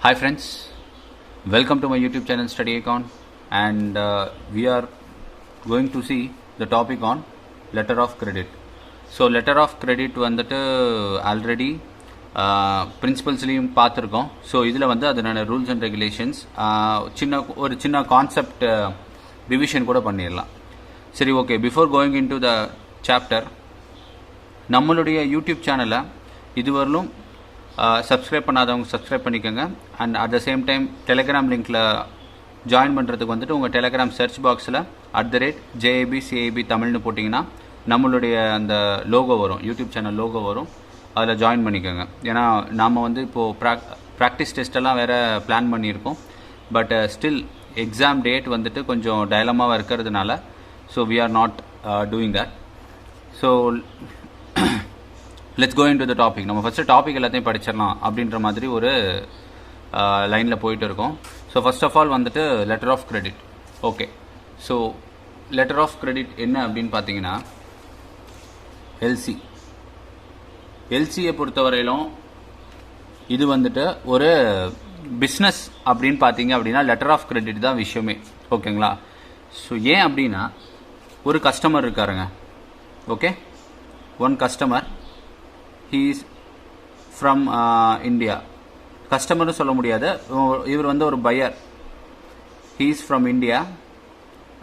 Hi friends, welcome to my YouTube channel Study Econ, and we are going to see the topic on letter of credit. So letter of credit வந்துட்டு already பிரின்சிபல்ஸ்லையும் பார்த்துருக்கோம். So இதில் வந்து அதனால rules and regulations ஒரு சின்ன concept revision கூட பண்ணிடலாம். சரி, okay. Before going in to the chapter, நம்மளுடைய யூடியூப் சேனலை இதுவரையிலும் சப்ஸ்கிரைப் பண்ணாதவங்க சப்ஸ்கிரைப் பண்ணிக்கோங்க. And at the same time Telegram லிங்க்கில் ஜாயின் பண்ணுறதுக்கு வந்துட்டு உங்கள் டெலிகிராம் சர்ச் பாக்ஸில் @JABCAB தமிழ்னு போட்டிங்கன்னா நம்மளுடைய அந்த லோகோ வரும், யூடியூப் சேனல் லோகோ வரும். அதில் ஜாயின் பண்ணிக்கோங்க. ஏன்னா நாம் வந்து இப்போது ப்ராக்டிஸ் டெஸ்ட்டெல்லாம் வேறு பிளான் பண்ணியிருக்கோம். பட் ஸ்டில் எக்ஸாம் டேட் வந்துட்டு கொஞ்சம் டைலமாவாக இருக்கிறதுனால so we are not doing that. So let's go into the topic. நம்ம ஃபஸ்ட்டு டாபிக் எல்லாத்தையும் படிச்சிடலாம் அப்படின்ற மாதிரி ஒரு லைனில் போயிட்டு இருக்கோம். ஸோ ஃபர்ஸ்ட் ஆஃப் ஆல் வந்துட்டு letter of credit. Okay, so letter of credit என்ன அப்படின்னு பார்த்தீங்கன்னா எல்சியை பொறுத்தவரையிலும் இது வந்துட்டு ஒரு பிஸ்னஸ் அப்படின்னு பார்த்தீங்க அப்படின்னா லெட்டர் ஆஃப் கிரெடிட் தான் விஷயமே. ஓகேங்களா? ஸோ ஏன் அப்படின்னா ஒரு கஸ்டமர் இருக்காருங்க. Okay, one customer, he is from India. கஸ்டமர்னு சொல்ல முடியாது, இவர் வந்து ஒரு pier. he is from India.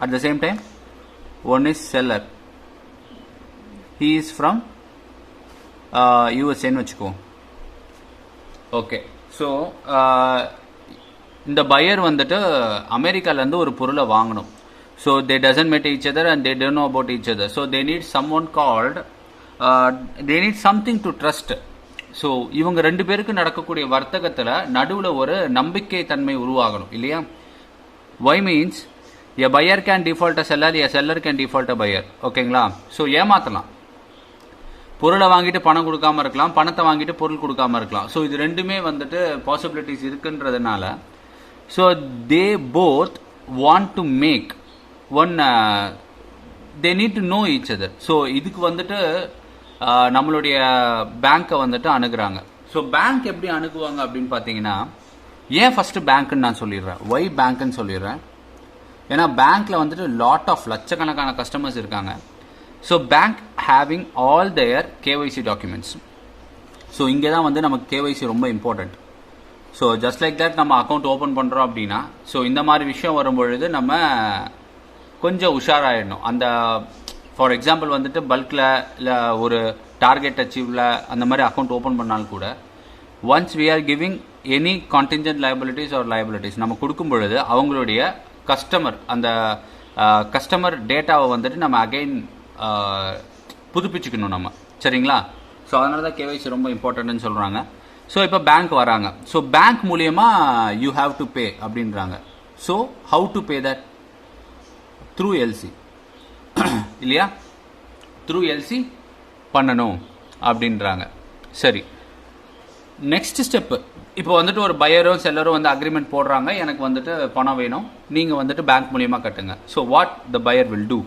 at the same time one is seller, he is from USA ன்னு வச்சுக்கோ. ஓகே, ஸோ இந்த பையர் வந்துட்டு அமெரிக்காலேருந்து ஒரு பொருளை வாங்கணும். So they doesn't meet each other and they don't know about each other. so they need someone called they need something to trust. So இவங்க ரெண்டு பேருக்கு நடக்கக்கூடிய வர்த்தகத்தில் நடுவில் ஒரு நம்பிக்கை தன்மை உருவாகணும் இல்லையா? Why means a buyer can default a seller, a seller can default a buyer. ஓகேங்களா? ஸோ ஏமாற்றலாம். பொருளை வாங்கிட்டு பணம் கொடுக்காம இருக்கலாம், பணத்தை வாங்கிட்டு பொருள் கொடுக்காம இருக்கலாம். ஸோ இது ரெண்டுமே வந்துட்டு பாசிபிலிட்டிஸ் இருக்குன்றதுனால so they both want to make one, they need to know each other. So இதுக்கு வந்துட்டு நம்மளுடைய பேங்க்கை வந்துட்டு அணுகுறாங்க. ஸோ பேங்க் எப்படி அணுகுவாங்க அப்படின்னு பார்த்தீங்கன்னா, ஏன் ஃபர்ஸ்ட் பேங்க்குன்னு நான் சொல்லிடுறேன், ஒய் பேங்க்குன்னு சொல்லிடுறேன். ஏன்னா பேங்க்கில் வந்துட்டு லாட் ஆஃப் லட்சக்கணக்கான கஸ்டமர்ஸ் இருக்காங்க. ஸோ பேங்க் ஹேவிங் ஆல் தேர் கேஒய்சி டாக்குமெண்ட்ஸ். ஸோ இங்கே தான் வந்து நமக்கு கேஒய்சி ரொம்ப important. So just like that நம்ம அக்கௌண்ட் ஓப்பன் பண்ணுறோம் அப்படின்னா ஸோ இந்த மாதிரி விஷயம் வரும்பொழுது நம்ம கொஞ்சம் உஷாராயிடணும். அந்த ஃபார் எக்ஸாம்பிள் வந்துட்டு பல்கில் இல்லை ஒரு டார்கெட் அச்சீவில் அந்த மாதிரி அக்கௌண்ட் ஓப்பன் பண்ணாலும் கூட once we are giving any contingent liabilities are liabilities நம்ம கொடுக்கும் பொழுது அவங்களுடைய கஸ்டமர் அந்த கஸ்டமர் டேட்டாவை வந்துட்டு நம்ம அகைன் புதுப்பிச்சுக்கணும் நம்ம. சரிங்களா? ஸோ அதனால தான் கேஒய்சி ரொம்ப இம்பார்ட்டன்ட்னு சொல்கிறாங்க. ஸோ இப்போ பேங்க் வராங்க. ஸோ பேங்க் மூலியமா யூ ஹாவ் டு பே அப்படின்றாங்க. So how to pay that? Through LC இல்லையா? த்ரூ எல்சி பண்ணணும் அப்படின்றாங்க. சரி, நெக்ஸ்ட் ஸ்டெப்பு. இப்போ வந்துட்டு ஒரு பையரும் செல்லரும் வந்து அக்ரிமெண்ட் போடுறாங்க, எனக்கு வந்துட்டு பணம் வேணும், நீங்கள் வந்துட்டு பேங்க் மூலியமாக கட்டுங்க. So what the buyer will do?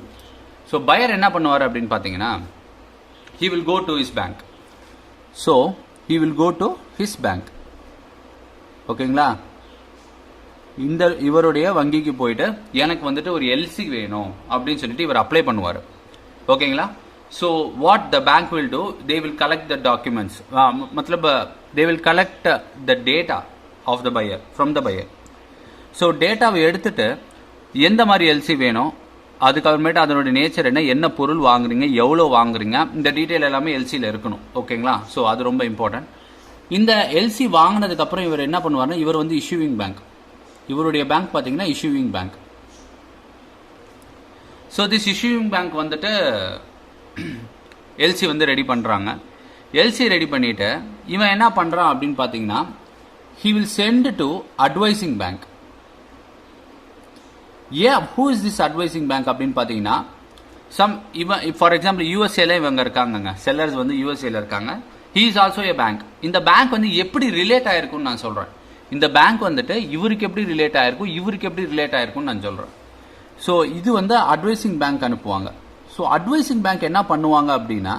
So buyer என்ன பண்ணுவார் அப்படின்னு பார்த்தீங்கன்னா, he will go to his bank. So he will go to his bank. ஓகேங்களா? இந்த இவருடைய வங்கிக்கு போயிட்டு எனக்கு வந்துட்டு ஒரு எல்சி வேணும் அப்படின்னு சொல்லிட்டு இவர் அப்ளை பண்ணுவார். ஓகேங்களா? So what the bank will do, they will collect the documents, மத்தலப் they will collect the data of the buyer from the buyer. So டேட்டாவை எடுத்துட்டு எந்த மாதிரி எல்சி வேணும், அதுக்கப்புறமேட்டு அதனுடைய நேச்சர் என்ன பொருள் வாங்குறீங்க, எவ்வளோ வாங்குறீங்க, இந்த டீட்டெயில் எல்லாமே எல்சியில் இருக்கணும். ஓகேங்களா? ஸோ அது ரொம்ப இம்பார்ட்டன்ட். இந்த எல்சி வாங்கினதுக்கப்புறம் இவர் என்ன பண்ணுவார்னா, இவர் வந்து இஷ்யூவிங் பேங்க், இவருடைய பேங்க் பார்த்தீங்கன்னா issuing bank. So this issuing bank வந்துட்டு எல்சி வந்து ரெடி பண்ணுறாங்க. எல்சி ரெடி பண்ணிட்டு இவன் என்ன பண்ணுறான் அப்படின்னு பார்த்தீங்கன்னா, he will send to advising bank. who is this advising bank அப்படின்னு பார்த்தீங்கன்னா, இவன் ஃபார் எக்ஸாம்பிள் யூஎஸ்ஏல இவங்க இருக்காங்க, செல்லர்ஸ் வந்து யூஎஸ்ஏல இருக்காங்க. he is also a bank. இந்த பேங்க் வந்து எப்படி ரிலேட் ஆயிருக்குன்னு நான் சொல்கிறேன். இந்த பேங்க் வந்துட்டு இவருக்கு எப்படி ரிலேட் ஆயிருக்கும், இவருக்கு எப்படி ரிலேட் ஆயிருக்கும்னு நான் சொல்கிறேன். ஸோ இது வந்து அட்வைசிங் பேங்க் அனுப்புவாங்க. ஸோ அட்வைசிங் பேங்க் என்ன பண்ணுவாங்க அப்படின்னா,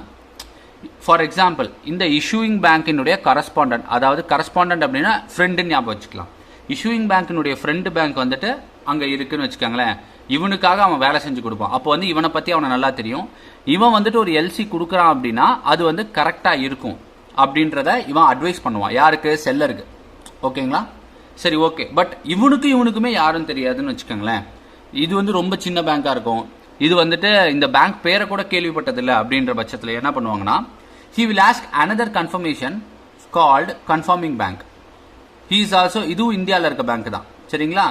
ஃபார் எக்ஸாம்பிள் இந்த இஷ்யூயிங் பேங்கினுடைய கரஸ்பாண்டன்ட், அதாவது கரஸ்பாண்டன்ட் அப்படின்னா ஃப்ரெண்டுன்னு ஞாபகம் வச்சுக்கலாம். இஷ்யூயிங் பேங்கினுடைய ஃப்ரெண்டு பேங்க் வந்துட்டு அங்கே இருக்குன்னு வச்சுக்கோங்களேன். இவனுக்காக அவன் வேலை செஞ்சு கொடுப்பான். அப்போ வந்து இவனை பற்றி அவனை நல்லா தெரியும். இவன் வந்துட்டு ஒரு எல்சி கொடுக்குறான் அப்படின்னா அது வந்து கரெக்டாக இருக்கும் அப்படின்றத இவன் அட்வைஸ் பண்ணுவான். யாருக்கு? செல்லருக்கு. ஓகேங்களா? சரி, ஓகே. பட் இவனுக்குமே யாரும் தெரியாதுன்னு வச்சுக்கோங்களேன். இது வந்து ரொம்ப சின்ன பேங்காக இருக்கும். இது வந்துட்டு இந்த பேங்க் பேரை கூட கேள்விப்பட்டதில்லை அப்படின்ற பட்சத்தில் என்ன பண்ணுவாங்கன்னா, he will ask another confirmation called confirming bank. he is also, இதுவும் இந்தியாவில் இருக்க பேங்க் தான். சரிங்களா?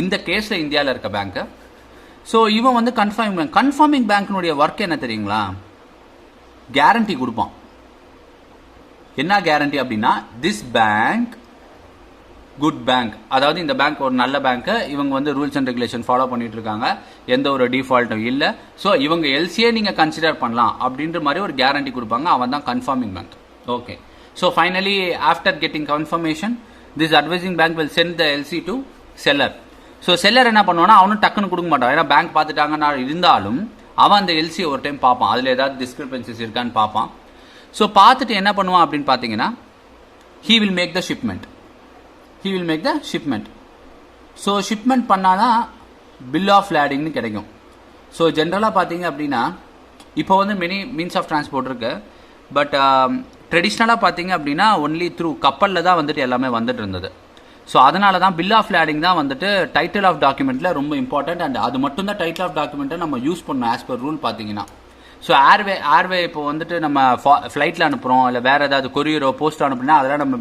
இந்த கேஸில் இந்தியாவில் இருக்க பேங்க். ஸோ இவன் வந்து கன்ஃபார்மிங் பேங்க்னுடைய ஒர்க் என்ன தெரியுங்களா? கேரண்டி கொடுப்பான். என்ன கேரண்டி அப்படின்னா, திஸ் பேங்க் குட் பேங்க், அதாவது இந்த பேங்க் ஒரு நல்ல பேங்க், இவங்க வந்து ரூல்ஸ் அண்ட் ரெகுலேஷன் ஃபாலோ பண்ணிட்டு இருக்காங்க, எந்த ஒரு டிஃபால்ட்டும் இல்லை, ஸோ இவங்க எல்சியே நீங்க கன்சிடர் பண்ணலாம் அப்படின்ற மாதிரி ஒரு கேரண்டி கொடுப்பாங்க. அவன் தான் confirming bank. Okay. So finally after getting confirmation, this advising bank will send the LC to seller. So seller என்ன பண்ணுவானா, அவனும் டக்குன்னு கொடுக்க மாட்டான். ஏன்னா பேங்க் பார்த்துட்டாங்கன்னா இருந்தாலும் அவன் அந்த எல்சியை ஒரு டைம் பார்ப்பான், அதில் ஏதாவது டிஸ்கிரிபன்சிஸ் இருக்கான்னு பார்ப்பான். ஸோ பார்த்துட்டு என்ன பண்ணுவான் அப்படின்னு பார்த்தீங்கன்னா, he will make the shipment. So shipment பண்ணாதான் பில் ஆஃப் லேடிங்னு கிடைக்கும். ஸோ ஜென்ரலாக பார்த்தீங்க அப்படின்னா இப்போ வந்து மெனி மீன்ஸ் ஆஃப் டிரான்ஸ்போர்ட் இருக்கு. பட் ட்ரெடிஷ்னலாக பார்த்தீங்க அப்படின்னா ஒன்லி த்ரூ கப்பலில் தான் வந்துட்டு எல்லாமே வந்துட்டு இருந்தது. ஸோ அதனால தான் பில் ஆஃப் லேடிங் தான் வந்துட்டு டைட்டில் ஆஃப் டாக்குமெண்ட்டில் ரொம்ப இம்பார்ட்டன்ட். அண்ட் அது மட்டும் தான் டைட்டில் ஆஃப் டாக்குமெண்ட்டை நம்ம யூஸ் பண்ணணும் ஆஸ் பர் ரூல் பார்த்தீங்கன்னா. ஸோ ஏர்வே இப்போ வந்துட்டு நம்ம ஃப்ளைட்டில் அனுப்புகிறோம், இல்லை வேறு ஏதாவது கொரியரோ போஸ்ட் அனுப்புனா அதெல்லாம் நம்ம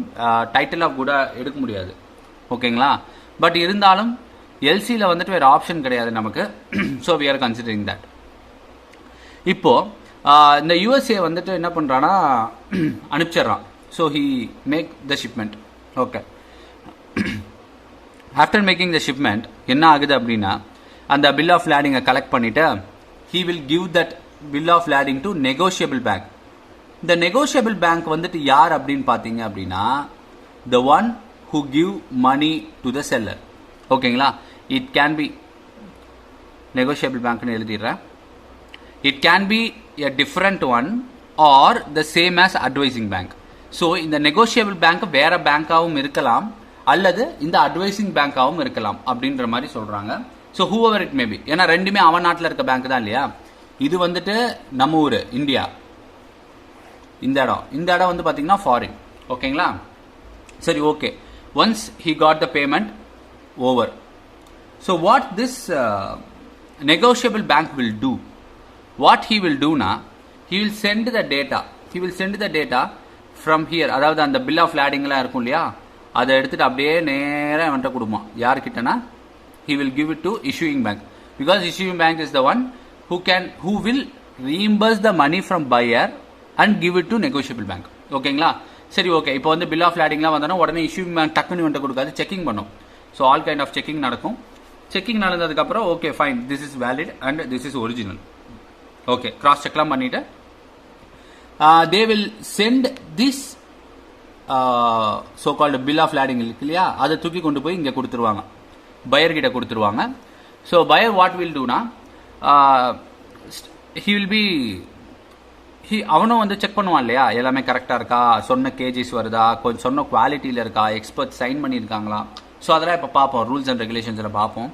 டைட்டில் ஆஃப் கூட எடுக்க முடியாது. ஓகேங்களா? பட் இருந்தாலும் எல்சியில் வந்துட்டு வேறு ஆப்ஷன் கிடையாது நமக்கு. So we are considering that. இப்போ இந்த யூஎஸ்ஏ வந்துட்டு என்ன பண்ணுறான்னா அனுப்பிச்சிட்றான். So he make the shipment. Okay. After making the shipment என்ன ஆகுது அப்படின்னா, அந்த பில் ஆஃப் லேடிங்கை கலெக்ட் பண்ணிவிட்டு he will give that bill of lading to negotiable bank. இந்த நெகோஷியபிள் பேங்க் வந்துட்டு யார் அப்படின்னு பார்த்தீங்க அப்படின்னா, the one who give money to the seller. ஓகேங்களா? it can be negotiable bank னு எழுதிடுறேன். it can be a different one or the same as advising bank. so இந்த negotiable bank வேற பேங்காவும் இருக்கலாம், அல்லது இந்த அட்வைசிங் பேங்காவும் இருக்கலாம் அப்படின்ற மாதிரி சொல்றாங்க. so whoever it may be, ஏன்னா ரெண்டுமே அவன் நாட்டில் இருக்க பேங்க் தான் இல்லையா. இது வந்துட்டு நம்ம ஊர் இந்தியா, இந்த இடம் வந்து பார்த்தீங்கன்னா ஃபாரின். ஓகேங்களா? சரி, okay. Once he got the payment over, so what this negotiable bank will do, what he will do na, he will send the data from here. அதாவது அந்த bill of lading எல்லாம் இருக்கும் இல்லையா, அதை எடுத்துட்டு அப்படியே நேரா அவன்கிட்ட கொடுப்பான். யார்கிட்டனா, he will give it to issuing bank, because issuing bank is the one who will reimburse the money from buyer and give it to negotiable bank. ஓகேங்களா? சரி, ஓகே. இப்போ வந்து பில் ஆஃப் லேடிங்லாம் வந்தோன்னா உடனே இஷ்யூ டக்குன்னு வந்துட்டு கொடுக்காது, செக்கிங் பண்ணும். So all kind of checking நடக்கும். செக்கிங் நடந்ததுக்கப்புறம் okay fine, this is valid and this is original. Okay, cross செக்லாம் பண்ணிட்டு they will send this so called bill of lading இருக்கு இல்லையா, அதை தூக்கி கொண்டு போய் இங்கே கொடுத்துருவாங்க, பையர் கிட்ட கொடுத்துருவாங்க. ஸோ பையர் வாட் வில் டூனா, ஹி வில் பி அவனும் வந்து செக் பண்ணுவான் இல்லையா, எல்லாமே கரெக்டாக இருக்கா, சொன்ன கேஜிஸ் வருதா, கொஞ்சம் சொன்ன குவாலிட்டியில் இருக்கா, எக்ஸ்பர்ட் சைன் பண்ணியிருக்காங்களா. ஸோ அதெல்லாம் இப்போ பார்ப்போம், ரூல்ஸ் அண்ட் ரெகுலேஷன்ஸில் பார்ப்போம்.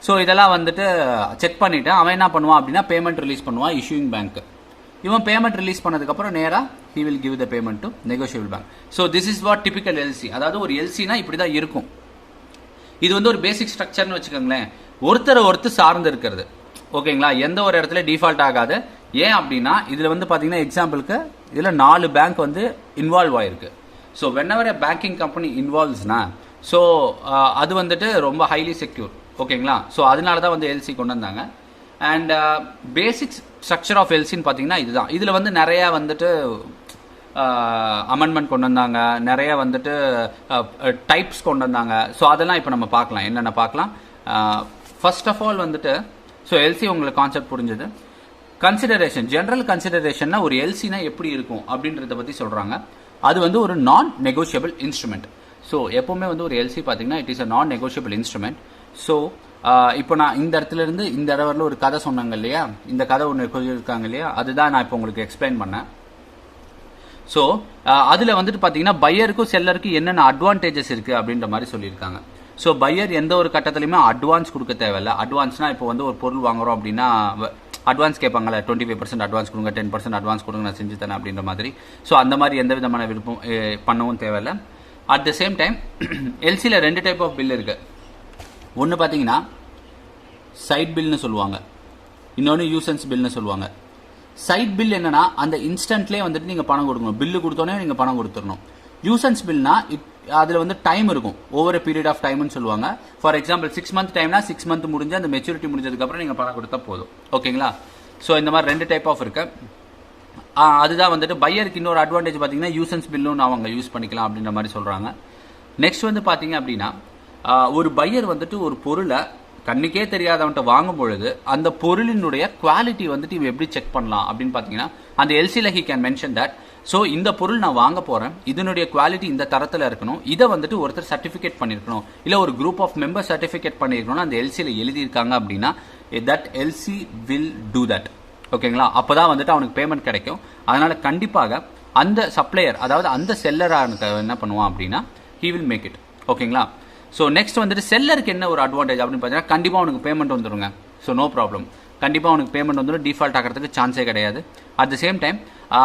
ஸோ இதெல்லாம் வந்துட்டு செக் பண்ணிவிட்டு அவன் என்ன பண்ணுவான் அப்படின்னா பேமெண்ட் ரிலீஸ் பண்ணுவான் இஷ்யூயிங் பேங்க். இவன் பேமெண்ட் ரிலீஸ் பண்ணதுக்கப்புறம் நேராக he will give the payment to negotiable bank. So this is what typical LC. அதாவது ஒரு எல்சினா இப்படி தான் இருக்கும். இது வந்து ஒரு பேசிக் ஸ்ட்ரக்சர்னு வச்சுக்கோங்களேன், ஒருத்தர் சார்ந்து இருக்கிறது. ஓகேங்களா? எந்த ஒரு இடத்துல டிஃபால்ட் ஆகாது. ஏன் அப்படின்னா இதில் வந்து பார்த்தீங்கன்னா எக்ஸாம்பிளுக்கு இதில் 4 பேங்க் வந்து இன்வால்வ் ஆயிருக்கு. ஸோ வென்எவர் எ பேங்கிங் கம்பெனி இன்வால்வ்ஸ்னா ஸோ அது வந்துட்டு ரொம்ப ஹைலி செக்யூர். ஓகேங்களா? ஸோ அதனால தான் வந்து எல்சி கொண்டு வந்தாங்க. அண்ட் பேசிக் ஸ்ட்ரக்சர் ஆஃப் எல்சின்னு பார்த்தீங்கன்னா இதுதான். இதில் வந்து நிறையா வந்துட்டு அமெண்ட்மெண்ட் கொண்டு வந்தாங்க, நிறைய வந்துட்டு டைப்ஸ் கொண்டு வந்தாங்க. ஸோ அதெல்லாம் இப்போ நம்ம பார்க்கலாம், என்னென்ன பார்க்கலாம். ஃபர்ஸ்ட் ஆஃப் ஆல் வந்துட்டு ஸோ எல்சி உங்களுக்கு கான்செப்ட் புரிஞ்சது. கன்சிடரேஷன், ஜெனரல் கன்சிடரேஷன்னா ஒரு எல்சினா எப்படி இருக்கும் அப்படின்றத பற்றி சொல்கிறாங்க. அது வந்து ஒரு நான் நெகோஷியபிள் இன்ஸ்ட்ருமெண்ட். ஸோ எப்போவுமே வந்து ஒரு எல்சி பார்த்தீங்கன்னா இட் இஸ் அ நான் நெகோஷியபிள் இன்ஸ்ட்ருமெண்ட். ஸோ இப்போ நான் இந்த இடத்துல இருந்து இந்த இடத்துல ஒரு கதை சொன்னாங்க இல்லையா, இந்த கதை ஒன்று சொல்லியிருக்காங்க இல்லையா, அதுதான் நான் இப்போ உங்களுக்கு எக்ஸ்பிளைன் பண்ணேன். ஸோ அதில் வந்துட்டு பார்த்தீங்கன்னா பையருக்கும் செல்லருக்கும் என்னென்ன அட்வான்டேஜஸ் இருக்குது அப்படின்ற மாதிரி சொல்லியிருக்காங்க. ஸோ பையர் எந்த ஒரு கட்டத்துலையுமே அட்வான்ஸ் கொடுக்க தேவையில்லை. அட்வான்ஸ்னா இப்போ வந்து ஒரு பொருள் வாங்குறோம் அப்படின்னா அட்வான்ஸ் கேட்பாங்கல்ல, 25% அட்வான்ஸ் கொடுங்க, 10% அட்வான்ஸ் கொடுங்க, நான் செஞ்சு தரேன் அப்படின்ற மாதிரி. ஸோ அந்த மாதிரி எந்த விதமான விருப்பம் பண்ணவும் தேவையில்லை. அட் த சேம் டைம் எல்சியில் 2 டைப் ஆஃப் பில் இருக்குது. ஒன்று பார்த்தீங்கன்னா சைட் பில்னு சொல்லுவாங்க, இன்னொன்று யூசன்ஸ் பில்னு சொல்லுவாங்க. சைட் பில் என்னன்னா அந்த இன்ஸ்டன்ட்லேயே வந்துட்டு நீங்கள் பணம் கொடுக்கணும், பில்லு கொடுத்தோன்னே நீங்கள் பணம் கொடுத்துடணும். யூசன்ஸ் பில்னா அதில் வந்து டைம் இருக்கும், ஓவர் பீரியட் ஆஃப் டைம்னு சொல்லுவாங்க. ஃபார் எக்ஸாம்பிள் 6 மந்த் டைம்னா 6 மந்த் முடிஞ்சு அந்த மெச்சூரிட்டி முடிஞ்சதுக்கப்புறம் நீங்கள் பணம் கொடுத்தா போதும். ஓகேங்களா? ஸோ இந்த மாதிரி 2 டைப் ஆஃப் இருக்கு. அதுதான் வந்துட்டு பையருக்கு இன்னொரு அட்வான்டேஜ் பார்த்தீங்கன்னா யூசன்ஸ் பில்லும் அவங்க யூஸ் பண்ணிக்கலாம் அப்படின்ற மாதிரி சொல்கிறாங்க. நெக்ஸ்ட் வந்து பார்த்தீங்க அப்படின்னா ஒரு பையர் வந்துட்டு ஒரு பொருளை கண்ணுக்கே தெரியாதவன்ட்ட வாங்கும் பொழுது அந்த பொருளினுடைய குவாலிட்டி வந்துட்டு இவன் எப்படி செக் பண்ணலாம் அப்படின்னு பார்த்தீங்கன்னா அந்த எல்சியில் he can mention that. So இந்த பொருள் நான் வாங்க போகிறேன், இதனுடைய குவாலிட்டி இந்த தரத்தில் இருக்கணும், இதை வந்துட்டு ஒருத்தர் சர்டிஃபிகேட் பண்ணியிருக்கணும், இல்லை ஒரு குரூப் ஆஃப் மெம்பர்ஸ் சர்டிஃபிகேட் பண்ணியிருக்கணும் அந்த எல்சியில் எழுதியிருக்காங்க அப்படின்னா that LC will do that. ஓகேங்களா? அப்போ தான் வந்துட்டு அவனுக்கு பேமெண்ட் கிடைக்கும். அதனால் கண்டிப்பாக அந்த சப்ளையர், அதாவது அந்த செல்லராக என்ன பண்ணுவான் அப்படின்னா ஹி வில் மேக் இட். ஓகேங்களா? ஸோ நெக்ஸ்ட் வந்துட்டு செல்லருக்கு என்ன ஒரு அட்வான்டேஜ் அப்படின்னு பார்த்தீங்கன்னா கண்டிப்பாக அவனுக்கு பேமெண்ட் வந்துடுங்க. ஸோ நோ ப்ராப்ளம், கண்டிப்பாக அவனுக்கு பேமெண்ட் வந்துடும், டிஃபால்ட் ஆகிறதுக்கு சான்ஸே கிடையாது. அட் த சேம் டைம்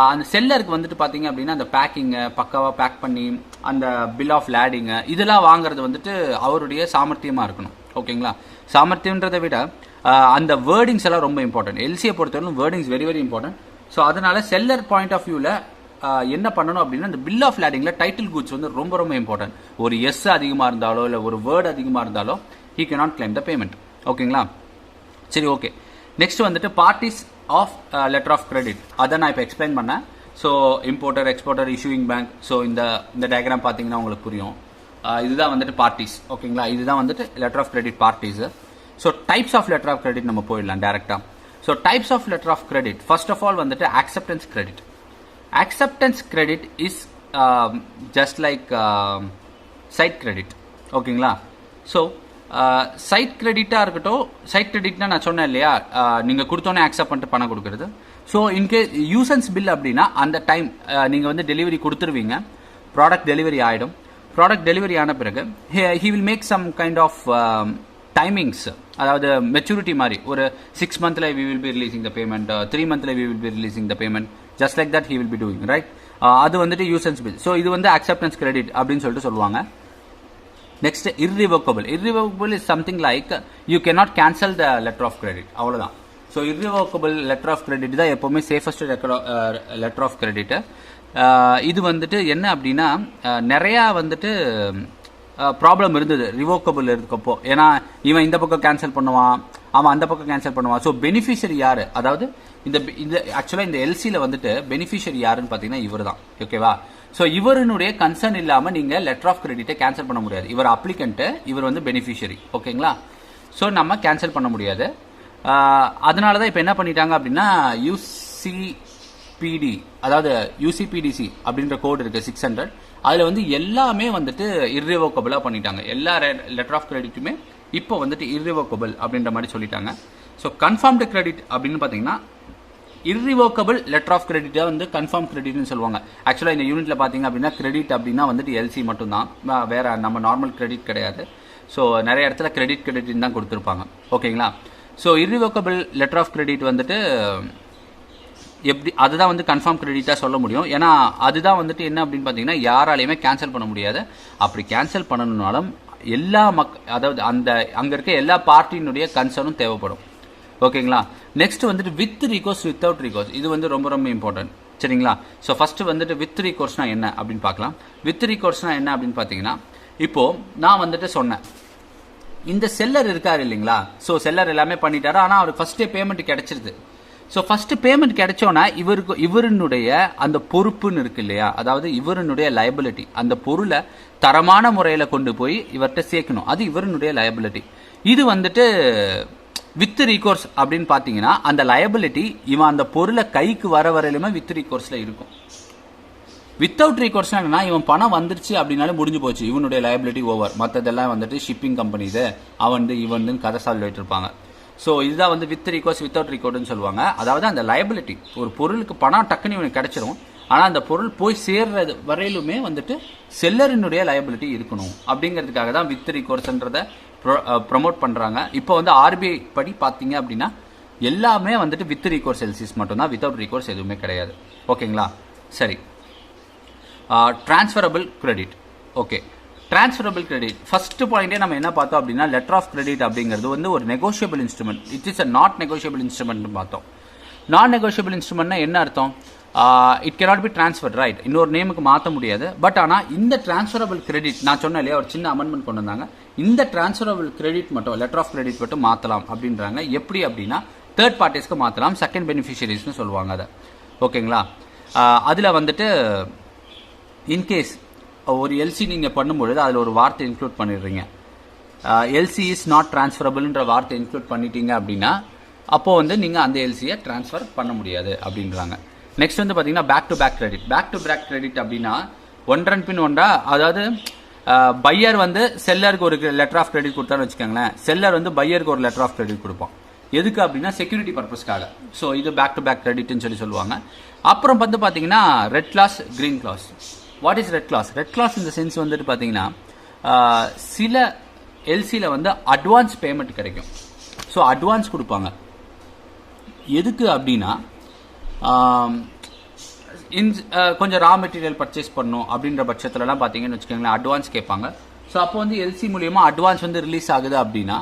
அந்த செல்லருக்கு வந்துட்டு பார்த்தீங்க அப்படின்னா அந்த பேக்கிங்கு பக்காவாக பேக் பண்ணி அந்த பில் ஆஃப் லேடிங்கு இதெல்லாம் வாங்குறது வந்துட்டு அவருடைய சாமர்த்தியமாக இருக்கணும். ஓகேங்களா? சாமர்த்தியன்றதை விட அந்த வேர்டிங்ஸ் எல்லாம் ரொம்ப இம்பார்ட்டன்ட். எல்சியை பொறுத்தவரைக்கும் wordings very very important. So அதனால செல்லர் பாயிண்ட் ஆஃப் வியூவில் என்ன பண்ணணும் அப்படின்னா இந்த பில் ஆஃப் லேடிங்கில் டைட்டில் குட்ஸ் வந்து ரொம்ப ரொம்ப இம்பார்ட்டன்ட். ஒரு எஸ் அதிகமாக இருந்தாலோ இல்லை ஒரு வேர்டு அதிகமாக இருந்தாலோ he cannot claim the payment. ஓகேங்களா? சரி, ஓகே. நெக்ஸ்ட் வந்துட்டு parties of letter of credit, அதை நான் இப்போ எக்ஸ்பிளைன் பண்ணேன். So importer, exporter, issuing bank. So இந்த டயக்ராம் பார்த்தீங்கன்னா உங்களுக்கு புரியும். இதுதான் வந்துட்டு பார்ட்டிஸ். ஓகேங்களா? இதுதான் வந்துட்டு letter of credit parties. So types of letter of credit நம்ம போயிடலாம் டேரெக்டாக. So types of letter of credit, first of all வந்துட்டு acceptance credit. Acceptance credit is just like side credit. ஓகேங்களா? ஸோ சைட் கிரெடிட்டாக இருக்கட்டும், சைட் கிரெடிட்னா நான் சொன்னேன் இல்லையா, நீங்கள் கொடுத்தோன்னே அக்செப்ட் பண்ணிட்டு பணம் கொடுக்குறது. ஸோ இன்கேஸ் யூசன்ஸ் பில் அப்படின்னா அந்த டைம் நீங்கள் வந்து டெலிவரி கொடுத்துருவீங்க, ப்ராடக்ட் டெலிவரி ஆகிடும். ப்ராடக்ட் டெலிவரி ஆன பிறகு he will make some kind of timings, அதாவது மெச்சூரிட்டி மாதிரி. ஒரு 6 மந்த்ல we will be releasing the payment, 3 மந்த்ல we will be releasing the payment, just like that he will be doing, right? அது வந்துட்டு யூசன்ஸ் பில். ஸோ இது வந்து acceptance credit அப்படின்னு சொல்லிட்டு சொல்லுவாங்க. Next, irrevocable. Irrevocable is something like you cannot cancel the letter of credit. அவ்வளோதான். So irrevocable letter of credit தான் எப்போவுமே சேஃபஸ்ட் letter of credit. இது வந்துட்டு என்ன அப்படின்னா நிறையா வந்துட்டு ப்ராப்ளம் இருந்தது ரிவோக்கபிள் இருக்கப்போ. ஏன்னா இவன் இந்த பக்கம் கேன்சல் பண்ணுவான், அவன் அந்த பக்கம் கேன்சல் பண்ணுவான். ஸோ பெனிஃபிஷரி யாரு, அதாவது இந்த ஆக்சுவலாக இந்த எல்சியில் வந்துட்டு பெனிஃபிஷரி யாருன்னு பார்த்தீங்கன்னா இவர் தான். ஓகேவா? ஸோ இவருடைய கன்சர்ன் இல்லாமல் நீங்கள் லெட்டர் ஆஃப் கிரெடிட்டை கேன்சல் பண்ண முடியாது. இவர் அப்ளிகண்ட்டு, இவர் வந்து பெனிஃபிஷரி. ஓகேங்களா? ஸோ நம்ம கேன்சல் பண்ண முடியாது. அதனால தான் இப்போ என்ன பண்ணிட்டாங்க அப்படின்னா யூசிபிடி, அதாவது யூசிபிடிசி அப்படின்ற கோடு இருக்குது 600, அதில் வந்து எல்லாமே வந்துட்டு இர்ரிவோக்கபிளாக பண்ணிட்டாங்க. எல்லா லெட்டர் ஆஃப் கிரெடிட்டுமே இப்போ வந்துட்டு இர்ரிவோக்கபிள் அப்படின்ற மாதிரி சொல்லிட்டாங்க. ஸோ கன்ஃபார்ம்டு கிரெடிட் அப்படின்னு பார்த்தீங்கன்னா இர்ரிவோக்கபிள் லெட்டர் ஆஃப் கிரெடிட்டை வந்து கன்ஃபார்ம் கிரெடிட்னு சொல்லுவாங்க. ஆக்சுவலாக இந்த யூனிட்ல பார்த்தீங்க அப்படின்னா கிரெடிட் அப்படின்னா வந்துட்டு எல்சி மட்டும்தான், வேற நம்ம நார்மல் கிரெடிட் கிடையாது. ஸோ நிறைய இடத்துல கிரெடிட்னு தான் கொடுத்துருப்பாங்க. ஓகேங்களா? So irrevocable letter of credit வந்துட்டு எப்படி, அதுதான் வந்து கன்ஃபார்ம் கிரெடிட்டாக சொல்ல முடியும். ஏன்னா அதுதான் வந்துட்டு என்ன அப்படின்னு பார்த்தீங்கன்னா யாராலையுமே கேன்சல் பண்ண முடியாது. அப்படி கேன்சல் பண்ணணும்னாலும் எல்லா அதாவது அங்கே இருக்க எல்லா பார்ட்டியினுடைய கன்சர்னும் தேவைப்படும். ஓகேங்களா? நெக்ஸ்ட் வந்துட்டு வித் ரீகோர்ஸ், வித்தவுட் ரீகோர்ஸ். இது வந்து ரொம்ப ரொம்ப இம்பார்ட்டன்ட். சரிங்களா? ஸோ ஃபர்ஸ்ட் வந்துட்டு வித் ரீகோர்ஸ்னா என்ன அப்படின்னு பார்க்கலாம். வித் ரீகோர்ஸ்னா என்ன அப்படின்னு பார்த்தீங்கன்னா இப்போ நான் வந்துட்டு சொன்னேன் இந்த செல்லர் இருக்காரு இல்லைங்களா, ஸோ செல்லர் எல்லாமே பண்ணிட்டாரு, ஆனால் அவருக்கு ஃபர்ஸ்டே பேமெண்ட் கிடைச்சிருது. ஸோ ஃபர்ஸ்ட் பேமெண்ட் கிடைச்சோன்னா இவருடைய அந்த பொறுப்புன்னு இருக்கு இல்லையா, அதாவது இவருடைய லயபிலிட்டி, அந்த பொருளை தரமான முறையில் கொண்டு போய் இவர்கிட்ட சேர்க்கணும், அது இவருடைய லயபிலிட்டி. இது வந்துட்டு வித் ரீகோர்ஸ் அப்படின்னு பார்த்தீங்கன்னா அந்த லயபிலிட்டி இவன் அந்த பொருளை கைக்கு வர வரையிலுமே வித் ரீகோர்ஸ்ல இருக்கும். வித்தவுட் ரீகோர்ஸ்னா என்னன்னா இவன் பணம் வந்துருச்சு அப்படின்னாலும் முடிஞ்சு போச்சு, இவனுடைய லயபிலிட்டி ஓவர். மற்றதெல்லாம் வந்துட்டு ஷிப்பிங் கம்பெனிஸ் இவன் கதை சொல்லிட்டு இருப்பாங்க. ஸோ இதுதான் வந்து வித் ரீகோர்ஸ், வித்தவுட் ரீகோர்ஸ்னு சொல்லுவாங்க. அதாவது அந்த லயபிலிட்டி, ஒரு பொருளுக்கு பணம் டக்குன்னு இவனுக்கு கிடைச்சிரும், ஆனால் அந்த பொருள் போய் சேர்றது வரையிலுமே வந்துட்டு செல்லரினுடைய லைபிலிட்டி இருக்கணும் அப்படிங்கிறதுக்காக தான் வித் ரீகோர்ஸ்ன்றதை ப்ரொமோட் பண்ணுறாங்க. இப்போ வந்து ஆர்பிஐ படி பார்த்தீங்க அப்படின்னா எல்லாமே வந்துட்டு வித் ரீகோர்ஸ் எல்சிஸ் மட்டும்தான், வித்தவுட் ரீகோர்ஸ் எதுவுமே கிடையாது. ஓகேங்களா? சரி, transferable credit. Okay, transferable credit first பாயிண்டே நம்ம என்ன பார்த்தோம் அப்படின்னா லெட்டர் ஆஃப் கிரெடிட் அப்படிங்கிறது வந்து ஒரு negotiable instrument. It is a not negotiable instrument பார்த்தோம். நான் நெகோஷியபிள் இன்ஸ்ட்ருமெண்ட்னா என்ன அர்த்தம்? It cannot be transferred, right? இன்னொரு நேமுக்கு மாற்ற முடியாது. பட் ஆனால் இந்த டிரான்ஸ்ஃபரபிள் கிரெடிட் நான் சொன்னேன் இல்லையா, ஒரு சின்ன அமெண்ட்மெண்ட் கொண்டு வந்தாங்க. இந்த டிரான்ஸ்ஃபரபிள் கிரெடிட் மட்டும், லெட்டர் ஆஃப் கிரெடிட் மட்டும் மாற்றலாம் அப்படின்றாங்க. எப்படி அப்படின்னா தேர்ட் பார்ட்டிஸ்க்கு மாற்றலாம், செகண்ட் பெனிஃபிஷரிஸ்னு சொல்லுவாங்க அதை. ஓகேங்களா? அதில் வந்துட்டு இன்கேஸ் ஒரு எல்சி நீங்கள் பண்ணும்பொழுது அதில் ஒரு வார்த்தை இன்க்ளூட் பண்ணிடுறீங்க, எல்சி இஸ் நாட் டிரான்ஸ்ஃபரபிள்ன்ற வார்த்தை இன்க்ளூட் பண்ணிட்டீங்க அப்படின்னா அப்போது வந்து நீங்கள் அந்த எல்சியை டிரான்ஸ்ஃபர் பண்ண முடியாது அப்படின்றாங்க. நெக்ஸ்ட் வந்து பார்த்தீங்கன்னா back to back credit. Back to back credit அப்படின்னா ஒன்றன் பின் ஒன்றா, அதாவது பையர் வந்து செல்லருக்கு ஒரு லெட்டர் ஆஃப் கிரெடிட் கொடுத்தான்னு வச்சுக்கோங்களேன், செல்லர் வந்து பையருக்கு ஒரு லெட்டர் ஆஃப் கிரெடிட் கொடுப்போம். எதுக்கு அப்படின்னா செக்யூரிட்டி பர்பஸ்க்காக. ஸோ இது பேக் டு பேக் கிரெடிட்னு சொல்லுவாங்க. அப்புறம் வந்து பார்த்தீங்கன்னா red clause, green clause. What is red clause? Red clause இந்த சென்ஸ் வந்துட்டு பார்த்தீங்கன்னா சில எல்சியில் வந்து அட்வான்ஸ் பேமெண்ட் கிடைக்கும். ஸோ அட்வான்ஸ் கொடுப்பாங்க. எதுக்கு அப்படின்னா கொஞ்சம் ரா மெட்டீரியல் பர்ச்சேஸ் பண்ணணும் அப்படின்ற பட்சத்துலலாம் பார்த்தீங்கன்னு வச்சுக்கோங்களேன், அட்வான்ஸ் கேட்பாங்க. ஸோ அப்போ வந்து எல்சி மூலியமாக அட்வான்ஸ் வந்து ரிலீஸ் ஆகுது அப்படின்னா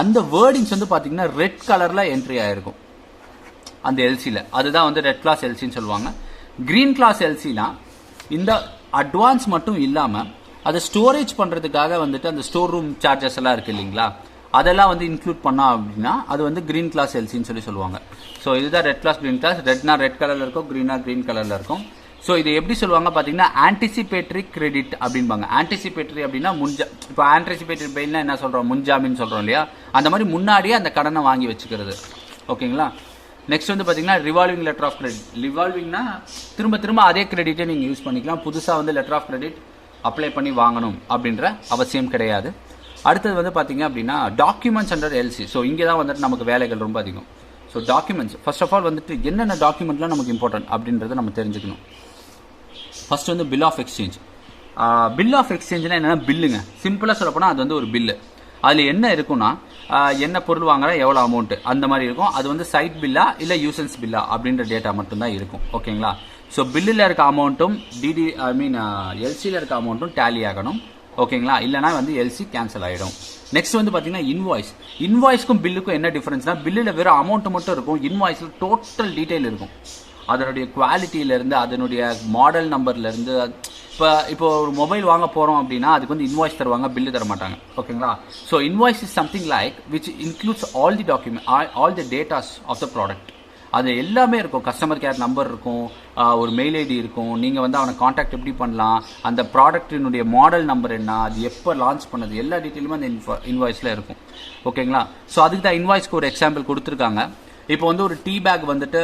அந்த வேர்டிங்ஸ் வந்து பார்த்தீங்கன்னா ரெட் கலரில் என்ட்ரி ஆகிருக்கும் அந்த எல்சியில். அதுதான் வந்து ரெட் கிளாஸ் எல்சின்னு சொல்லுவாங்க. கிரீன் கிளாஸ் எல்சினா இந்த அட்வான்ஸ் மட்டும் இல்லாமல் அதை ஸ்டோரேஜ் பண்ணுறதுக்காக வந்துட்டு அந்த ஸ்டோர் ரூம் சார்ஜஸ் எல்லாம் இருக்குது இல்லைங்களா, அதெல்லாம் வந்து இன்க்ளூட் பண்ணோம் அப்படின்னா அது வந்து கிரீன் கிளாஸ் எல்சின்னு சொல்லுவாங்க. ஸோ இதுதான் ரெட் கிளாஸ், கிரீன் கிளாஸ். ரெட்னா ரெட் கலரில் இருக்கும், கிரீனா கிரீன் கலரில் இருக்கும். ஸோ இது எப்படி சொல்லுவாங்க பார்த்தீங்கன்னா ஆன்டிசிபேட்டரி கிரெடிட் அப்படின்பாங்க. ஆன்டிசிபேட்டரி அப்படின்னா இப்போ ஆன்டிசிபேட்டரி பெயில்னா என்ன சொல்கிறோம், முன்ஜாமின்னு சொல்கிறோம் இல்லையா, அந்த மாதிரி முன்னாடியே அந்த கடனை வாங்கி வச்சுக்கிறது. ஓகேங்களா? நெக்ஸ்ட் வந்து பார்த்தீங்கன்னா ரிவால்விங் லெட்டர் ஆஃப் கிரெடிட். ரிவால்விங்னா திரும்ப திரும்ப அதே கிரெடிட்டை நீங்கள் யூஸ் பண்ணிக்கலாம். புதுசாக வந்து லெட்டர் ஆஃப் கிரெடிட் அப்ளை பண்ணி வாங்கணும் அப்படின்ற அவசியம் கிடையாது. அடுத்தது வந்து பார்த்தீங்க அப்படின்னா டாக்குமெண்ட்ஸ் அண்டர் எல்சி. ஸோ இங்கே தான் வந்துட்டு நமக்கு வேலைகள் ரொம்ப அதிகம். So documents first of all வந்துட்டு என்னென்ன டாக்குமெண்ட்லாம் நமக்கு இம்பார்ட்டன்ட் அப்படின்றத நம்ம தெரிஞ்சுக்கணும். ஃபர்ஸ்ட் வந்து bill of exchange. Bill of எக்ஸ்சேஞ்ச்னா என்னென்னா பில்லுங்க. சிம்பிளாக சொல்லப்போனால் அது வந்து ஒரு பில்லு. அதில் என்ன இருக்குன்னா என்ன பொருள் வாங்குற எவ்வளோ அமௌண்ட்டு அந்த மாதிரி இருக்கும். அது வந்து சைட் பில்லா இல்லை யூசன்ஸ் பில்லா அப்படின்ற டேட்டா மட்டும்தான் இருக்கும். ஓகேங்களா? ஸோ பில்லில் இருக்க அமௌண்ட்டும் எல்சியில் இருக்க அமௌண்ட்டும் டேலி ஆகணும். ஓகேங்களா? இல்லைனா வந்து எல்சி கேன்சல் ஆகிடும். நெக்ஸ்ட் வந்து பார்த்தீங்கன்னா இன்வாய்ஸ். இன்வாய்ஸ்க்கும் பில்லுக்கும் என்ன டிஃபரன்ஸ்னா பில்லில் வெறும் அமௌண்ட் மட்டும் இருக்கும், இன்வாய்ஸில் டோட்டல் டீட்டெயில் இருக்கும். அதனுடைய குவாலிட்டியிலேருந்து அதனுடைய மாடல் நம்பர்லேருந்து. இப்போ ஒரு மொபைல் வாங்க போகிறோம் அப்படின்னா அதுக்கு வந்து இன்வாய்ஸ் தருவாங்க, பில்லு தர மாட்டாங்க. ஓகேங்களா? So invoice is something like which includes all the document, all the datas of the product. அது எல்லாமே இருக்கும். கஸ்டமர் கேர் நம்பர் இருக்கும், ஒரு மெயில் ஐடி இருக்கும், நீங்கள் வந்து அவனை காண்டாக்ட் எப்படி பண்ணலாம், அந்த ப்ராடக்டினுடைய மாடல் நம்பர் என்ன, அது எப்போ லான்ச் பண்ணது, எல்லா டீட்டெயிலுமே அந்த இன்வாய்ஸில் இருக்கும். ஓகேங்களா? ஸோ அதுக்கு தான் இன்வாய்ஸ்க்கு ஒரு எக்ஸாம்பிள் கொடுத்துருக்காங்க. இப்போ வந்து ஒரு டீ பேக் வந்துட்டு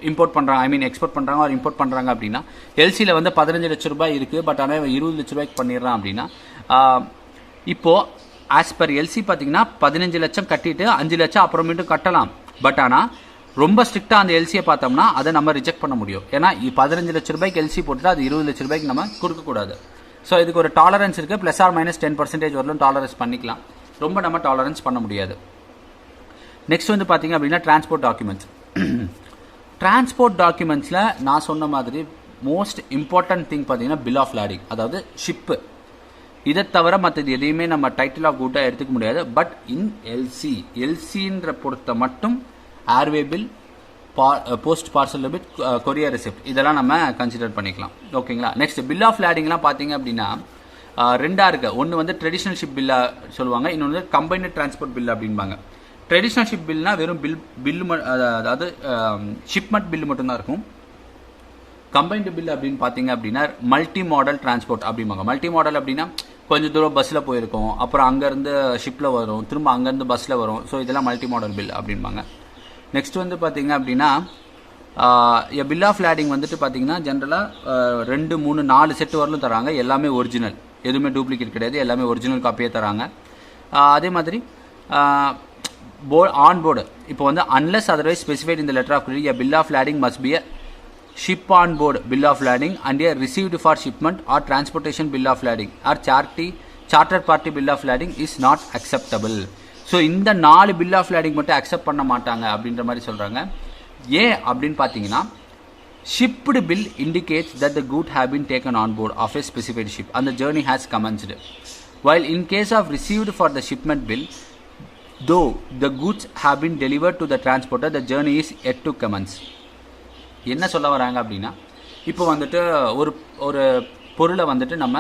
இம்போர்ட் பண்ணுறாங்க, எக்ஸ்போர்ட் பண்ணுறாங்க ஒரு இம்போர்ட் பண்ணுறாங்க அப்படின்னா எல்சியில் வந்து 15 லட்ச ரூபாய் இருக்குது. பட் ஆனால் 20 லட்ச ரூபாய்க்கு பண்ணிடுறான் அப்படின்னா இப்போது ஆஸ் பர் எல்சி பார்த்தீங்கன்னா 15 லட்சம் கட்டிட்டு 5 லட்சம் அப்புறமேட்டு கட்டலாம். பட் ஆனால் ரொம்ப ஸ்ட்ரிக்டாக அந்த எல்சியை பார்த்தோம்னா அதை நம்ம ரிஜெக்ட் பண்ண முடியும். ஏன்னா 15 லட்ச ரூபாய்க்கு எல்சி போட்டுட்டு அது 20 லட்ச ரூபாய்க்கு நம்ம கொடுக்கக்கூடாது. ஸோ இதுக்கு ஒரு டாலரன்ஸ் இருக்குது. ப்ளஸ் ஆர் மைனஸ் 10% வரலும் டாலரன்ஸ் பண்ணிக்கலாம். ரொம்ப நம்ம டாலரன்ஸ் பண்ண முடியாது. நெக்ஸ்ட் வந்து பார்த்தீங்க அப்படின்னா டிரான்ஸ்போர்ட் டாக்குமெண்ட்ஸ். டிரான்ஸ்போர்ட் டாக்குமெண்ட்ஸில் நான் சொன்ன மாதிரி மோஸ்ட் இம்பார்ட்டன்ட் திங் பார்த்தீங்கன்னா பில் ஆஃப் லாடிங், அதாவது ஷிப்பு. இதை தவிர மற்றது எதையுமே நம்ம டைட்டில் ஆஃப் கூட்டாக எடுத்துக்க முடியாது. பட் இன் எல்சின்ற பொறுத்த மட்டும் airway bill, post parcel debit, courier receipt இதெல்லாம் நம்ம கன்சிடர் பண்ணிக்கலாம். ஓகேங்களா? நெக்ஸ்ட் பில் ஆஃப் லாடிங்லாம் பார்த்தீங்க அப்படின்னா ரெண்டாக இருக்குது. ஒன்று வந்து ட்ரெடிஷ்னல் ஷிப் பில்லா சொல்லுவாங்க, இன்னொன்று வந்து கம்பைன்டு டிரான்ஸ்போர்ட் பில் அப்படின்பாங்க. ட்ரெடிஷ்னல் ஷிப் பில்னா வெறும் பில்லு அதாவது ஷிப்மெண்ட் பில்லு மட்டும்தான் இருக்கும். கம்பைன்டு பில் அப்படின்னு பார்த்தீங்க அப்படின்னா மல்டி மாடல் டிரான்ஸ்போர்ட் அப்படிம்பாங்க. மல்டி மாடல் அப்படின்னா கொஞ்சம் தூரம் பஸ்ஸில் போயிருக்கோம், அப்புறம் அங்கேருந்து ஷிப்பில் வரும், திரும்ப அங்கேருந்து பஸ்ஸில் வரும். ஸோ இதெல்லாம் மல்டி மாடல் பில் அப்படின்பாங்க. நெக்ஸ்ட் வந்து பார்த்தீங்க அப்படின்னா பில் ஆஃப் லாடிங் வந்துட்டு பார்த்தீங்கன்னா ஜென்ரலாக 2, 3, 4 செட்டு வரலும் தராங்க. எல்லாமே ஒரிஜினல், எதுவுமே டூப்ளிகேட் கிடையாது, எல்லாமே ஒரிஜினல் காப்பியே தராங்க. அதே மாதிரி ஆன் போர்டு இப்போ வந்து அன்லெஸ் அதர்வைஸ் ஸ்பெசிஃபைட் இந்த letter of credit, bill of lading must be ship on board bill of lading and a received for shipment or transportation bill of lading or charter party bill of lading is not acceptable. So இந்த 4 bill of lading மட்டும் accept பண்ண மாட்டாங்க அப்படின்ற மாதிரி சொல்கிறாங்க. ஏன் அப்படின்னு பார்த்தீங்கன்னா, shipped bill indicates that the good have been taken on board of a specified ship and the journey has commenced, while in case of received for the shipment bill, though the goods have been delivered to the transporter, the journey is yet to commence. என்ன சொல்ல வராங்க அப்படின்னா, இப்போ வந்துட்டு ஒரு பொருளை வந்துட்டு நம்ம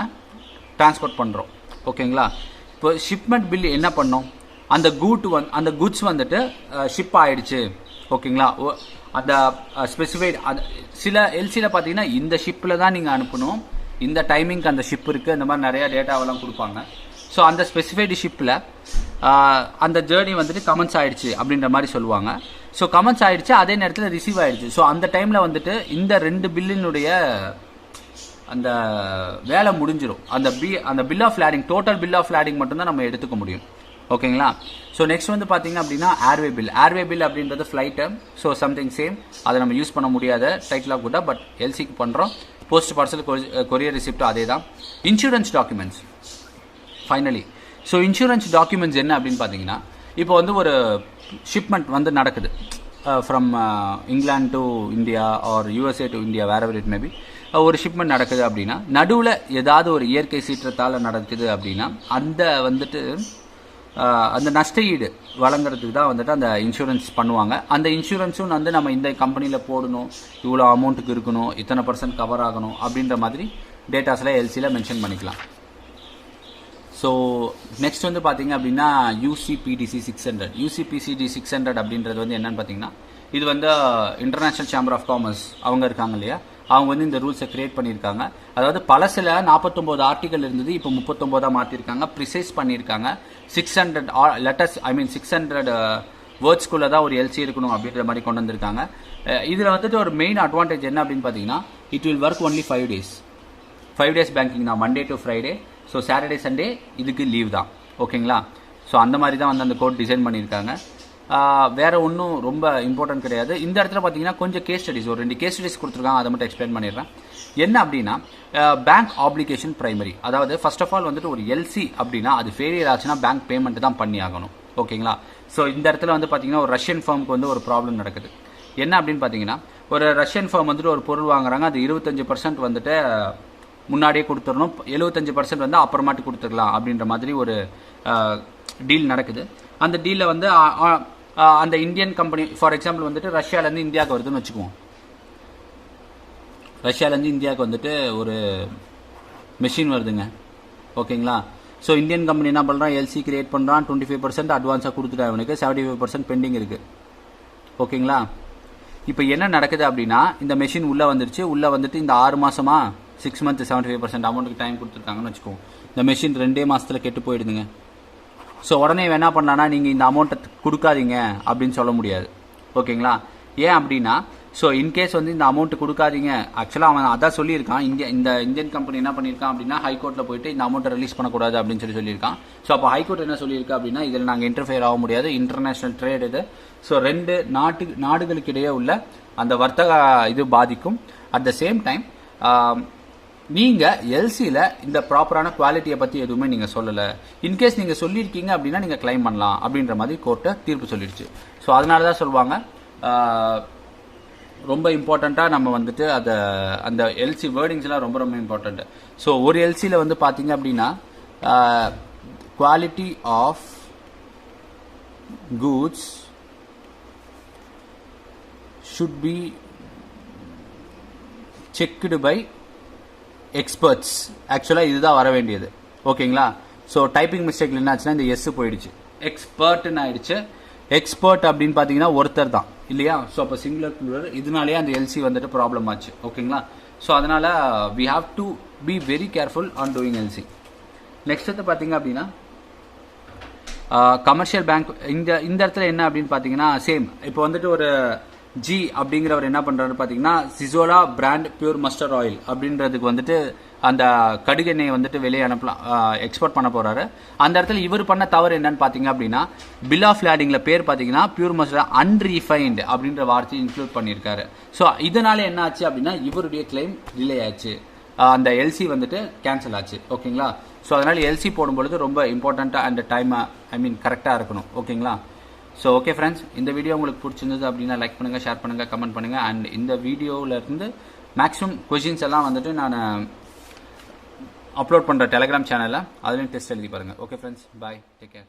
டிரான்ஸ்போர்ட் பண்ணுறோம், ஓகேங்களா. இப்போ ஷிப்மெண்ட் பில் என்ன பண்ணோம், அந்த குட்ஸ் வந்துட்டு ஷிப் ஆயிடுச்சு, ஓகேங்களா. அந்த ஸ்பெசிஃபைட் சில எல்சியில் பார்த்தீங்கன்னா இந்த ஷிப்பில் தான் நீங்கள் அனுப்பணும், இந்த டைமிங்க்கு அந்த ஷிப் இருக்குது, இந்த மாதிரி நிறையா டேட்டாவெல்லாம் கொடுப்பாங்க. ஸோ அந்த ஸ்பெசிஃபைடு ஷிப்பில் அந்த ஜேர்னி வந்துட்டு கமென்ஸ் ஆயிடுச்சு அப்படின்ற மாதிரி சொல்லுவாங்க. ஸோ கமென்ஸ் ஆயிடுச்சு, அதே நேரத்தில் ரிசீவ் ஆயிடுச்சு. ஸோ அந்த டைமில் வந்துட்டு இந்த 2 பில்லினுடைய அந்த வேலை முடிஞ்சிடும். அந்த bill of lading, total bill of lading மட்டும்தான் நம்ம எடுத்துக்க முடியும், ஓகேங்களா. ஸோ நெக்ஸ்ட் வந்து பார்த்தீங்க அப்படின்னா ஏர்வே பில் அப்படின்றது ஃப்ளைட்டு. ஸோ சம்திங் சேம், அதை நம்ம யூஸ் பண்ண முடியாத டைட்டிலாக கூட, பட் எல்சிக்கு பண்ணுறோம். போஸ்ட் பார்சல், கொரியர் ரிசிப்ட் அதே தான். Insurance documents finally. So insurance documents என்ன அப்படின்னு பார்த்தீங்கன்னா, இப்போ வந்து ஒரு ஷிப்மெண்ட் வந்து நடக்குது from England to India or USA to India, whatever it may be. ஒரு ஷிப்மெண்ட் நடக்குது அப்படின்னா, நடுவில் ஏதாவது ஒரு இயற்கை சீற்றத்தால் நடக்குது அப்படின்னா, அந்த நஷ்ட ஈடு வழங்குறதுக்கு தான் வந்துட்டு அந்த இன்சூரன்ஸ் பண்ணுவாங்க. அந்த இன்சூரன்ஸும் வந்து நம்ம இந்த கம்பெனியில் போடணும், இவ்வளோ அமௌண்ட்டுக்கு இருக்கணும், இத்தனை % கவர் ஆகணும் அப்படின்ற மாதிரி டேட்டாஸில் எல்சியில் மென்ஷன் பண்ணிக்கலாம். ஸோ நெக்ஸ்ட் வந்து பார்த்தீங்க அப்படின்னா யூசிபிடிசி 600. யூசிபிசிடி 600 அப்படின்றது வந்து என்னன்னு பார்த்தீங்கன்னா, இது வந்து இன்டர்நேஷ்னல் சேம்பர் ஆஃப் காமர்ஸ் அவங்க இருக்காங்க இல்லையா, அவங்க வந்து இந்த ரூல்ஸை கிரியேட் பண்ணியிருக்காங்க. அதாவது பழசில் 49 ஆர்டிகல் இருந்தது, இப்போ 39 மாற்றிருக்காங்க, ப்ரிசைஸ் பண்ணியிருக்காங்க. 600 லெட்டர்ஸ், 600 வேர்ட்ஸ்குள்ளே தான் ஒரு எல்சி இருக்கணும் அப்படின்ற மாதிரி கொண்டு வந்திருக்காங்க. இதில் வந்துட்டு ஒரு மெயின் அட்வான்டேஜ் என்ன அப்படின்னு பார்த்தீங்கன்னா, it will work only 5 days. 5 days banking தான், Monday to Friday. So Saturday Sunday இதுக்கு லீவ் தான், ஓகேங்களா. ஸோ அந்த மாதிரி தான் வந்து அந்த கோட் டிசைன் பண்ணியிருக்காங்க. வேறு ஒன்றும் ரொம்ப இம்பார்ட்டன்ட் கிடையாது. இந்த இடத்துல பார்த்தீங்கன்னா கொஞ்சம் கேஸ் ஸ்டடிஸ், ஒரு 2 கேஸ் ஸ்டடிஸ் கொடுத்துருக்காங்க, அதை மட்டும் எக்ஸ்பிளைன் பண்ணிடுறேன். என்ன அப்படின்னா, பேங்க் ஆப்ளிகேஷன் பிரைமரி. அதாவது ஃபர்ஸ்ட் ஆஃப் ஆல் வந்துட்டு ஒரு எல்சி அப்படின்னா அது ஃபெயிலியர் ஆச்சுன்னா பேங்க் பேமெண்ட் தான் பண்ணி ஆகணும், ஓகேங்களா. ஸோ இந்த இடத்துல வந்து பார்த்தீங்கன்னா ஒரு ரஷ்யன் ஃபர்முக்கு வந்து ஒரு ப்ராப்ளம் நடக்குது. என்ன அப்படின்னு பார்த்தீங்கன்னா, ஒரு ரஷ்யன் ஃபர்ம் வந்துட்டு ஒரு பொருள் வாங்குறாங்க, அது 25% வந்துட்டு முன்னாடியே கொடுத்துடணும், 75% வந்து அப்புறமாட்டி கொடுத்துக்கலாம் அப்படின்ற மாதிரி ஒரு டீல் நடக்குது. அந்த டீலில் வந்து அந்த இந்தியன் கம்பெனி, ஃபார் எக்ஸாம்பிள் வந்துட்டு ரஷ்யாவிலேருந்து இந்தியாவுக்கு வருதுன்னு வச்சுக்குவோம். ரஷ்யாவிலேருந்து இந்தியாவுக்கு வந்துட்டு ஒரு மெஷின் வருதுங்க, ஓகேங்களா. ஸோ இந்தியன் கம்பெனி என்ன பண்ணுறான், எல்சி கிரியேட் பண்ணுறான், 25% அட்வான்ஸாக கொடுத்துட்டான், அவனுக்கு 75% பெண்டிங் இருக்குது, ஓகேங்களா. இப்போ என்ன நடக்குது அப்படின்னா, இந்த மெஷின் உள்ளே வந்துருச்சு, உள்ளே வந்துட்டு இந்த 6 மாதமா 6 months 75% அமௌண்ட்டுக்கு டைம் கொடுத்துருக்காங்கன்னு வச்சுக்கோங்க. இந்த மெஷின் 2 மாதத்தில் கெட்டு போயிடுதுங்க. ஸோ உடனே என்ன பண்ணலான்னா, நீங்கள் இந்த அமௌண்ட்டை கொடுக்காதீங்க அப்படின்னு சொல்ல முடியாது, ஓகேங்களா. ஏன் அப்படின்னா, ஸோ இன்கேஸ் வந்து இந்த அமௌண்ட்டு கொடுக்காதீங்க, ஆக்சுவலாக அவன் அதான் சொல்லியிருக்கான். இந்த இந்தியன் கம்பெனி என்ன பண்ணியிருக்கான் அப்படின்னா, ஹைகோர்ட்டில் போயிட்டு இந்த அமௌண்ட்டை ரிலீஸ் பண்ணக்கூடாது அப்படின்னு சொல்லியிருக்கான். ஸோ அப்போ ஹைகோர்ட் என்ன சொல்லியிருக்கு அப்படின்னா, இதில் நாங்கள் இன்டர்ஃபியர் ஆக முடியாது, இன்டர்நேஷ்னல் ட்ரேட் இது. ஸோ 2 நாடுகளுக்கு இடையே உள்ள அந்த வர்த்தக இது பாதிக்கும். அட் த சேம் டைம் நீங்கள் எல்சியில் இந்த ப்ராப்பரான குவாலிட்டியை பற்றி எதுவுமே நீங்கள் சொல்லலை, இன்கேஸ் நீங்கள் சொல்லியிருக்கீங்க அப்படின்னா நீங்கள் கிளைம் பண்ணலாம் அப்படின்ற மாதிரி கோர்ட்டை தீர்ப்பு சொல்லிடுச்சு. ஸோ அதனால தான் சொல்லுவாங்க, ரொம்ப இம்பார்ட்டண்ட்டாக நம்ம வந்துட்டு அந்த எல்சி வேர்டிங்ஸ்லாம் ரொம்ப ரொம்ப இம்பார்ட்டண்ட்டு. ஸோ ஒரு எல்சியில் வந்து பார்த்தீங்க அப்படின்னா, quality of goods should be checked by experts. ஆக்சுவலாக இதுதான் வர வேண்டியது, ஓகேங்களா. ஸோ டைப்பிங் மிஸ்டேக்ல என்ன ஆச்சுன்னா, இந்த எஸ் போயிடுச்சு, எக்ஸ்பர்ட்னு ஆயிடுச்சு. எக்ஸ்பர்ட் அப்படின்னு பார்த்தீங்கன்னா ஒருத்தர் தான் இல்லையா. ஸோ அப்போ சிங்குலர் ப்ளூரல், இதனாலேயே அந்த எல்சி வந்துட்டு ப்ராப்ளம் ஆச்சு, ஓகேங்களா. ஸோ அதனால் we have to be very careful on doing LC. Next வந்து பார்த்தீங்க அப்படின்னா, கமர்ஷியல் பேங்க். இந்த இடத்துல என்ன அப்படின்னு பார்த்தீங்கன்னா, சேம் இப்போ வந்துட்டு ஒரு ஜி அப்படிங்கிறவர் என்ன பண்றாரு பாத்தீங்கன்னா சிசோலா பிராண்ட் பியூர் மஸ்டர்ட் ஆயில் அப்படின்றதுக்கு வந்துட்டு அந்த கடுகு எண்ணெயை வந்துட்டு வெளியே அனுப்பலாம், எக்ஸ்போர்ட் பண்ண போறாரு. அந்த இடத்துல இவர் பண்ண தவறு என்னன்னு பாத்தீங்க அப்படின்னா பில் ஆஃப் லேடிங்ல பேர் பாத்தீங்கன்னா பியூர் மஸ்டர்ட் அன்ரீஃபைன்டு அப்படின்ற வார்த்தையை இன்க்ளூட் பண்ணியிருக்காரு. ஸோ இதனால என்ன ஆச்சு அப்படின்னா இவருடைய கிளைம் டிலே ஆச்சு, அந்த எல்சி வந்துட்டு கேன்சல் ஆச்சு. ஓகேங்களா? ஸோ அதனால எல்சி போடும்பொழுது ரொம்ப இம்பார்ட்டண்ட்டாக அண்ட் டைம் கரெக்டாக இருக்கணும். ஓகேங்களா? ஸோ ஓகே ஃப்ரெண்ட்ஸ், இந்த வீடியோ உங்களுக்கு பிடிச்சிருந்தது அப்படின்னா லைக் பண்ணுங்கள், ஷேர் பண்ணுங்கள், கமெண்ட் பண்ணுங்கள். அண்ட் இந்த வீடியோவிலேருந்து மேக்ஸிமம் கொஷின்ஸ் எல்லாம் வந்துட்டு நான் அப்லோட் பண்ணுற டெலிகிராம் சேனலில் அதுலேயும் டெஸ்ட் எழுதி பாருங்கள். ஓகே ஃப்ரெண்ட்ஸ், பாய், டேக் கேர்.